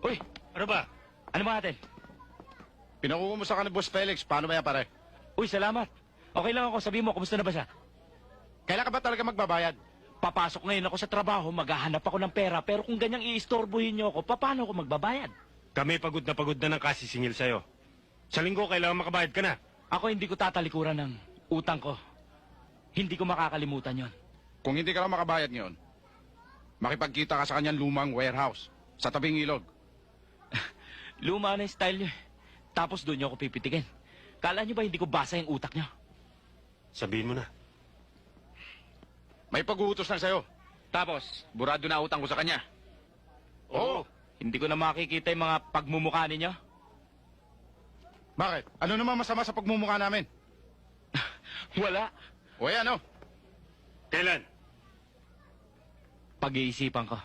Uy, Ano ba? ano ba natin? Pinakukumusta ka ni Boss Felix. Paano ba yan, pare? Uy, salamat. Okay lang ako. Sabi mo, kumusta na ba siya? Kailan ka ba talaga magbabayad? Papasok ngayon ako sa trabaho, maghahanap ako ng pera, pero kung ganyang iistorbohin niyo ako, paano ako magbabayad? Kami pagod na ng kasisingil sa'yo. Sa linggo, kailangan makabayad ka na. Ako hindi ko tatalikuran ng utang ko. Hindi ko makakalimutan yon. Kung hindi ka lang makabayad ngayon, makipagkita ka sa kanyang lumang warehouse sa tabing ilog. Luma na yung style niyo. Tapos doon niyo ako pipitikin. Kala niyo ba hindi ko basa yung utak niyo? Sabihin mo na. May pag-uutos na sa'yo. Tapos, burado na utang ko sa kanya. Oo. Hindi ko na makikita yung mga pagmumukha ninyo. Bakit? Ano naman masama sa pagmumukha namin? Wala. O ano? Kailan? Pag-iisipan ko.